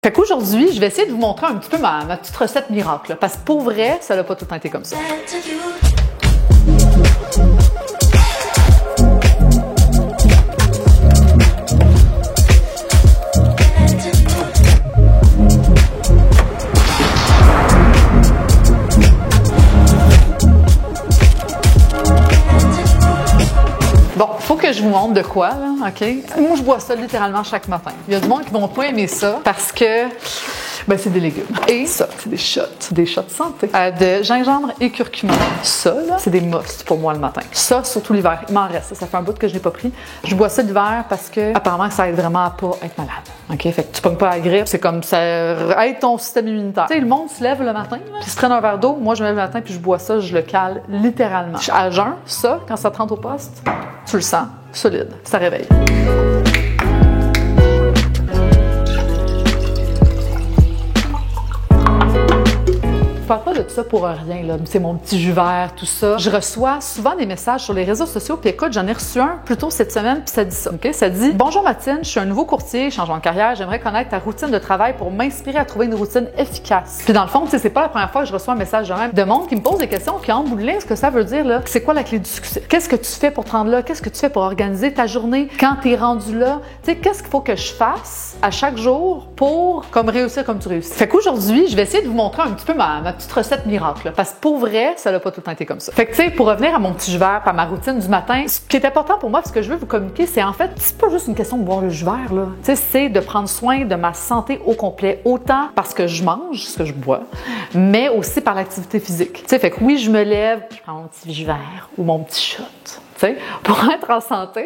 Fait qu'aujourd'hui, je vais essayer de vous montrer un petit peu ma petite recette miracle, là, parce que pour vrai, ça n'a pas tout le temps été comme ça. Bon, faut que je vous montre de quoi, là, OK? Moi, je bois ça littéralement chaque matin. Il y a du monde qui vont pas aimer ça parce que ben, c'est des légumes. Et ça, c'est des shots santé. De gingembre et curcuma. Ça, là, c'est des musts pour moi le matin. Ça, surtout l'hiver. Il m'en reste. Ça fait un bout que je n'ai pas pris. Je bois ça l'hiver parce que, apparemment, ça aide vraiment à pas être malade. OK? Fait que tu pognes pas la grippe. C'est comme ça aide ton système immunitaire. Tu sais, le monde se lève le matin, puis se traîne un verre d'eau. Moi, je me lève le matin, puis je bois ça, je le cale littéralement. À jeun, ça, quand ça te rentre au poste, tu le sens solide. Ça réveille. Je parle pas de ça pour rien, là. C'est mon petit jus vert, tout ça. Je reçois souvent des messages sur les réseaux sociaux, puis écoute, j'en ai reçu un plus tôt cette semaine, puis ça dit ça, OK? Ça dit « Bonjour Mathilde, je suis un nouveau courtier, changement de carrière, j'aimerais connaître ta routine de travail pour m'inspirer à trouver une routine efficace. » Puis dans le fond, tu sais, c'est pas la première fois que je reçois un message de même de monde qui me pose des questions, puis en bout de ligne, ce que ça veut dire, là, c'est quoi la clé du succès? Qu'est-ce que tu fais pour te rendre là? Qu'est-ce que tu fais pour organiser ta journée quand t'es rendu là? Tu sais, qu'est-ce qu'il faut que je fasse à chaque jour pour comme réussir comme tu réussis? Fait qu'aujourd'hui, je vais essayer de vous montrer un petit peu ma petite recette miracle. Là, parce que pour vrai, ça n'a pas tout le temps été comme ça. Fait que tu sais, pour revenir à mon petit jus vert, à ma routine du matin, ce qui est important pour moi, ce que je veux vous communiquer, c'est en fait, c'est pas juste une question de boire le jus vert, là. Tu sais, c'est de prendre soin de ma santé au complet, autant parce que je mange ce que je bois, mais aussi par l'activité physique. Tu sais, fait que oui, je me lève, je prends mon petit jus vert ou mon petit shot. Tu sais, pour être en santé,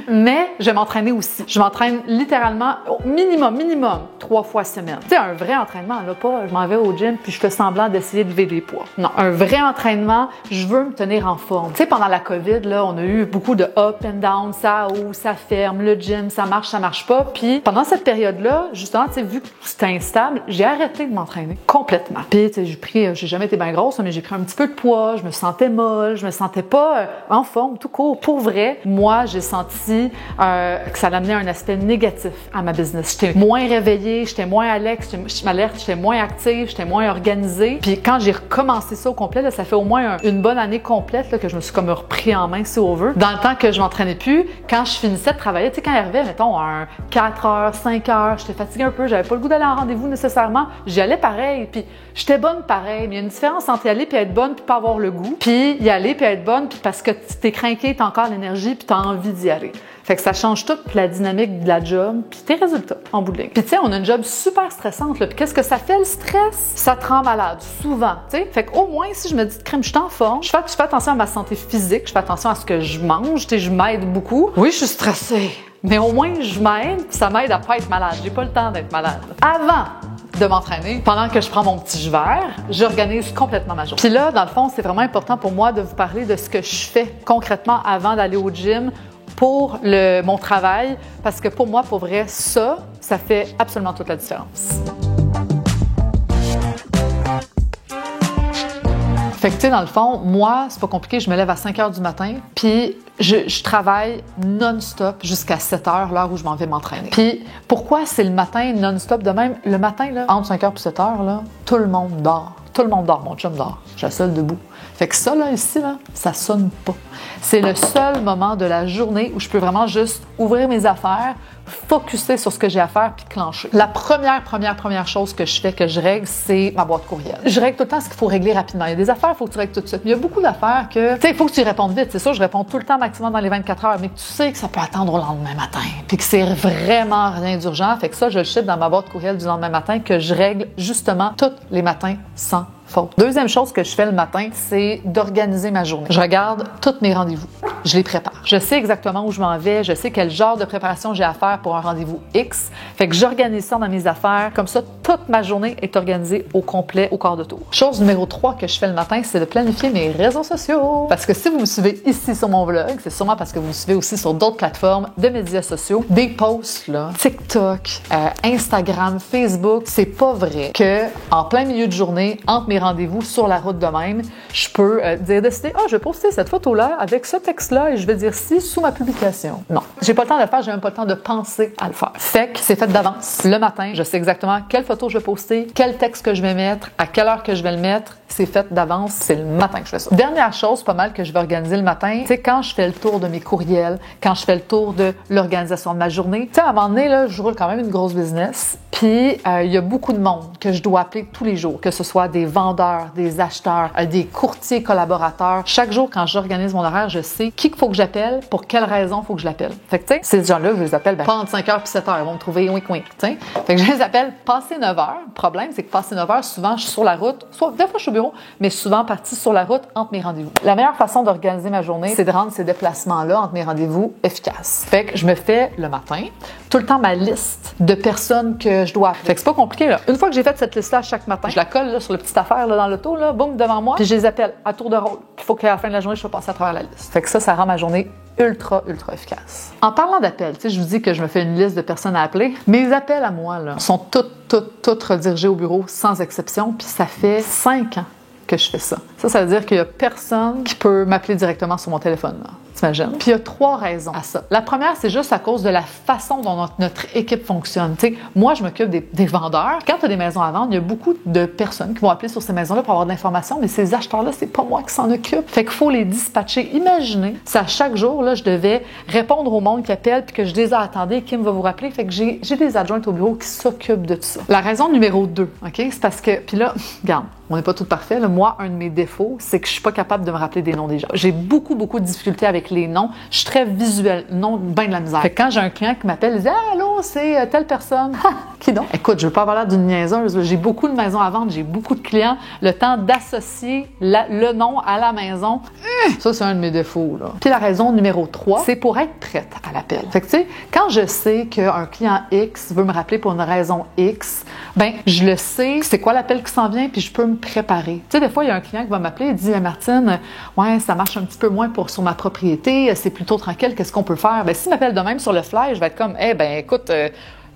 mais je vais m'entraîner aussi. Je m'entraîne littéralement au minimum 3 fois semaine. Tu sais, un vrai entraînement, là, pas je m'en vais au gym puis je fais semblant d'essayer de lever des poids. Non, un vrai entraînement, je veux me tenir en forme. Tu sais, pendant la COVID, là, on a eu beaucoup de up and down, ça ouvre, ça ferme, le gym, ça marche pas. Puis pendant cette période-là, justement, tu sais, vu que c'était instable, j'ai arrêté de m'entraîner complètement. Puis, tu sais, j'ai jamais été bien grosse, mais j'ai pris un petit peu de poids, je me sentais molle, je me sentais pas en forme, tout court. Pour vrai, moi, j'ai senti que ça amenait un aspect négatif à ma business. J'étais moins réveillée, j'étais moins alerte, j'étais moins active, j'étais moins organisée. Puis quand j'ai recommencé ça au complet, là, ça fait au moins une bonne année complète là, que je me suis comme repris en main, si on veut. Dans le temps que je m'entraînais plus, quand je finissais de travailler, tu sais, quand il arrivait, mettons, 4 heures, 5 heures, j'étais fatiguée un peu, j'avais pas le goût d'aller en rendez-vous nécessairement, j'y allais pareil, puis j'étais bonne pareil. Mais il y a une différence entre y aller puis être bonne puis pas avoir le goût, puis y aller puis être bonne puis parce que t'es craqué, t'as encore l'énergie puis t'as envie d'y aller. Fait que ça change toute la dynamique de la job puis tes résultats en bout de ligne. Puis tu sais, on a une job super stressante là. Puis qu'est-ce que ça fait le stress? Ça te rend malade souvent, tu sais. Fait qu'au moins si je me dis crème, je suis en forme, je fais attention à ma santé physique, je fais attention à ce que je mange, tu sais, je m'aide beaucoup. Oui, je suis stressée, mais au moins je m'aide, puis ça m'aide à pas être malade. J'ai pas le temps d'être malade. Avant de m'entraîner, pendant que je prends mon petit jus vert, j'organise complètement ma journée. Puis là, dans le fond, c'est vraiment important pour moi de vous parler de ce que je fais concrètement avant d'aller au gym pour mon travail, parce que pour moi, pour vrai, ça fait absolument toute la différence. Fait que tu sais, dans le fond, moi, c'est pas compliqué, je me lève à 5 heures du matin, puis je travaille non-stop jusqu'à 7 heures, l'heure où je m'en vais m'entraîner. Puis pourquoi c'est le matin non-stop de même? Le matin, là, entre 5 heures et 7 heures, là, tout le monde dort. Tout le monde dort, mon chum dort. Je suis la seule debout. Fait que ça, là, ici, là, ça sonne pas. C'est le seul moment de la journée où je peux vraiment juste ouvrir mes affaires, focusser sur ce que j'ai à faire puis clencher. La première chose que je fais, que je règle, c'est ma boîte courriel. Je règle tout le temps ce qu'il faut régler rapidement. Il y a des affaires, il faut que tu règles tout de suite. Mais il y a beaucoup d'affaires que, tu sais, il faut que tu y répondes vite. C'est sûr, je réponds tout le temps maximum dans les 24 heures, mais que tu sais que ça peut attendre au lendemain matin puis que c'est vraiment rien d'urgent. Fait que ça, je le ship dans ma boîte courriel du lendemain matin que je règle justement tous les matins sans faute. Deuxième chose que je fais le matin, c'est d'organiser ma journée. Je regarde tous mes rendez-vous. Je les prépare. Je sais exactement où je m'en vais. Je sais quel genre de préparation j'ai à faire pour un rendez-vous X. Fait que j'organise ça dans mes affaires. Comme ça, toute ma journée est organisée au complet, au quart de tour. Chose numéro 3 que je fais le matin, c'est de planifier mes réseaux sociaux. Parce que si vous me suivez ici sur mon vlog, c'est sûrement parce que vous me suivez aussi sur d'autres plateformes de médias sociaux. Des posts, là, TikTok, Instagram, Facebook, c'est pas vrai que en plein milieu de journée, entre mes rendez-vous sur la route de même, je peux décider, je vais poster cette photo-là avec ce texte-là et je vais dire ci sous ma publication. Non. J'ai pas le temps de le faire, j'ai même pas le temps de penser à le faire. Fait que c'est fait d'avance. Le matin, je sais exactement quelle photo je vais poster, quel texte que je vais mettre, à quelle heure que je vais le mettre. C'est fait d'avance, c'est le matin que je fais ça. Dernière chose, pas mal que je vais organiser le matin, c'est quand je fais le tour de mes courriels, quand je fais le tour de l'organisation de ma journée. Tu sais, à un moment donné, là, je roule quand même une grosse business, puis il y a beaucoup de monde que je dois appeler tous les jours, que ce soit des vendeurs, des acheteurs, des courtiers collaborateurs. Chaque jour, quand j'organise mon horaire, je sais qui il faut que j'appelle, pour quelle raison il faut que je l'appelle. Fait que, tu sais, ces gens-là, je les appelle pas entre 5h puis 7h, ils vont me trouver wink-wink, tu sais. Fait que je les appelle passé 9h. Le problème, c'est que passé 9h, souvent, je suis sur la route, soit des fois, je suis au bureau, mais souvent partie sur la route entre mes rendez-vous. La meilleure façon d'organiser ma journée, c'est de rendre ces déplacements-là entre mes rendez-vous efficaces. Fait que je me fais le matin tout le temps ma liste de personnes que je dois appeler. Fait que c'est pas compliqué, là. Une fois que j'ai fait cette liste-là chaque matin, je la colle là, sur le petite affaire là, dans l'auto, là, boum, devant moi, puis je les appelle à tour de rôle. Puis il faut qu'à la fin de la journée, je sois passée à travers la liste. Fait que ça rend ma journée ultra efficace. En parlant d'appels, tu sais, je vous dis que je me fais une liste de personnes à appeler. Mes appels à moi, là, sont toutes redirigés au bureau, sans exception, puis ça fait 5 ans que je fais ça. Ça veut dire qu'il y a personne qui peut m'appeler directement sur mon téléphone, là. T'imagines? Puis il y a 3 raisons à ça. La première, c'est juste à cause de la façon dont notre équipe fonctionne. Tu sais, moi, je m'occupe des vendeurs. Quand tu as des maisons à vendre, il y a beaucoup de personnes qui vont appeler sur ces maisons-là pour avoir de l'information, mais ces acheteurs-là, c'est pas moi qui s'en occupe. Fait qu'il faut les dispatcher. Imaginez, c'est à chaque jour, là, je devais répondre au monde qui appelle puis que je les ai attendés, Kim va vous rappeler. Fait que j'ai des adjointes au bureau qui s'occupent de tout ça. La raison numéro 2, OK? C'est parce que, puis là, regarde, on n'est pas tout parfait. Là. Moi, un de mes défauts, c'est que je suis pas capable de me rappeler des noms des gens. J'ai beaucoup de difficultés avec les noms. Je suis très visuelle. Non, ben de la misère. Fait que quand j'ai un client qui m'appelle, il dit « Allô, c'est telle personne. » Qui donc? Écoute, je veux pas avoir l'air d'une niaiseuse. J'ai beaucoup de maisons à vendre, j'ai beaucoup de clients. Le temps d'associer le nom à la maison, ça, c'est un de mes défauts. Là. Puis la raison numéro 3, c'est pour être prête à l'appel. Fait que tu sais, quand je sais qu'un client X veut me rappeler pour une raison X, ben je le sais, c'est quoi l'appel qui s'en vient, puis je peux me préparer. Tu sais, des fois, il y a un client qui va m'appeler et dit « Martine, ouais, ça marche un petit peu moins sur ma propriété, c'est plutôt tranquille, qu'est-ce qu'on peut faire? » Ben, s'il m'appelle de même sur le fly, je vais être comme, écoute,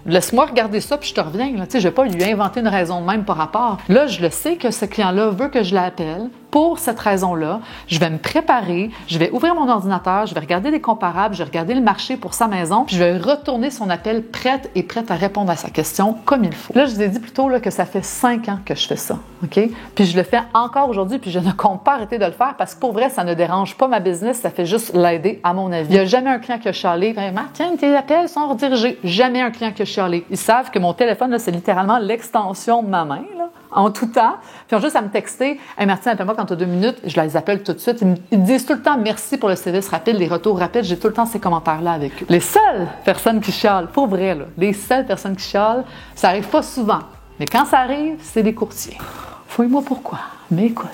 laisse-moi regarder ça, puis je te reviens. Là. Tu sais, je vais pas lui inventer une raison de même par rapport. Là, je le sais que ce client-là veut que je l'appelle. Pour cette raison-là, je vais me préparer, je vais ouvrir mon ordinateur, je vais regarder des comparables, je vais regarder le marché pour sa maison, puis je vais retourner son appel prête à répondre à sa question comme il faut. Là, je vous ai dit plus tôt là, que ça fait 5 ans que je fais ça, OK? Puis je le fais encore aujourd'hui, puis je ne compte pas arrêter de le faire parce que pour vrai, ça ne dérange pas ma business, ça fait juste l'aider à mon avis. Il n'y a jamais un client qui a chialé, vraiment, tiens, tes appels sont redirigés. Jamais un client qui a chialé. Ils savent que mon téléphone, là, c'est littéralement l'extension de ma main, là. En tout temps. Puis ils ont juste à me texter. « Hey Martine, appelle-moi quand tu as 2 minutes. » Je les appelle tout de suite. Ils me disent tout le temps « Merci pour le service rapide, les retours rapides. » J'ai tout le temps ces commentaires-là avec eux. Les seules personnes qui chialent, pour vrai, là, les seules personnes qui chialent, ça arrive pas souvent. Mais quand ça arrive, c'est des courtiers. Fouille-moi pourquoi. Mais écoute...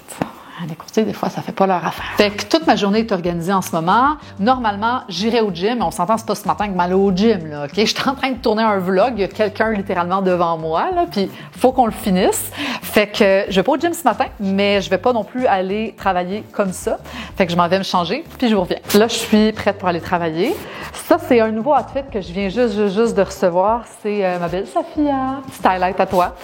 Les courtiers, des fois, ça fait pas leur affaire. Fait que toute ma journée est organisée en ce moment. Normalement, j'irai au gym. On s'entend, c'est pas ce matin que m'aller au gym, là, OK? Je suis en train de tourner un vlog. Il y a quelqu'un littéralement devant moi, là, puis faut qu'on le finisse. Fait que je vais pas au gym ce matin, mais je vais pas non plus aller travailler comme ça. Fait que je m'en vais me changer, puis je vous reviens. Là, je suis prête pour aller travailler. Ça, c'est un nouveau outfit que je viens juste de recevoir. C'est ma belle Safia, Stylight à toi,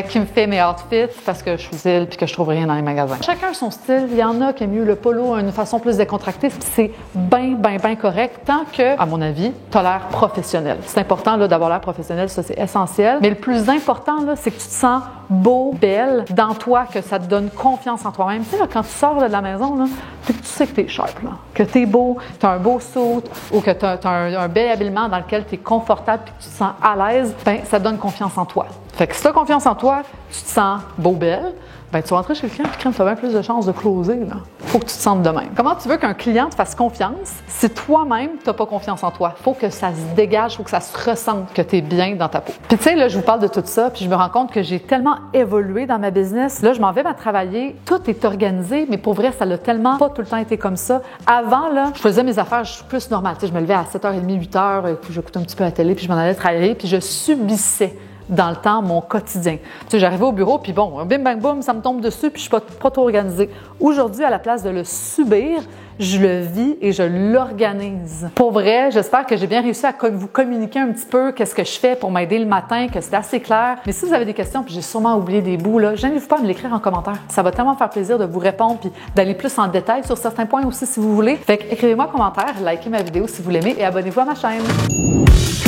qui me fait mes outfits parce que je suis utile puis que je trouve rien dans les magasins. Chacun son style. Il y en a qui aiment mieux le polo, une façon plus décontractée. C'est bien correct tant que, à mon avis, tu as l'air professionnel. C'est important là, d'avoir l'air professionnel, ça c'est essentiel. Mais le plus important, là, c'est que tu te sens beau, belle, dans toi, que ça te donne confiance en toi-même. Tu sais, là, quand tu sors là, de la maison, là, tu sais que tu es sharp, là, que tu es beau, tu as un beau suit ou que tu as un bel habillement dans lequel tu es confortable et que tu te sens à l'aise, ben, ça te donne confiance en toi. Fait que si tu as confiance en toi, tu te sens beau, belle, ben, tu vas rentrer chez le client et tu as bien plus de chances de closer. Il faut que tu te sentes de même. Comment tu veux qu'un client te fasse confiance si toi-même, tu n'as pas confiance en toi? Il faut que ça se dégage, il faut que ça se ressente, que tu es bien dans ta peau. Puis tu sais, là, je vous parle de tout ça, puis je me rends compte que j'ai tellement évolué dans ma business. Là, je m'en vais à travailler, tout est organisé, mais pour vrai, ça l'a tellement pas tout le temps été comme ça. Avant, là, je faisais mes affaires plus normales. Tu sais, je me levais à 7h30, 8h, puis j'écoutais un petit peu la télé, puis je m'en allais travailler, puis je subissais dans le temps mon quotidien. Tu sais, j'arrivais au bureau, puis bon, bim, bang, boum, ça me tombe dessus, puis je suis pas trop organisée. Aujourd'hui, à la place de le subir, je le vis et je l'organise. Pour vrai, j'espère que j'ai bien réussi à vous communiquer un petit peu qu'est-ce que je fais pour m'aider le matin, que c'est assez clair. Mais si vous avez des questions, puis j'ai sûrement oublié des bouts, là, gênez-vous pas à me l'écrire en commentaire. Ça va tellement faire plaisir de vous répondre puis d'aller plus en détail sur certains points aussi si vous voulez. Fait que écrivez-moi en commentaire, likez ma vidéo si vous l'aimez et abonnez-vous à ma chaîne.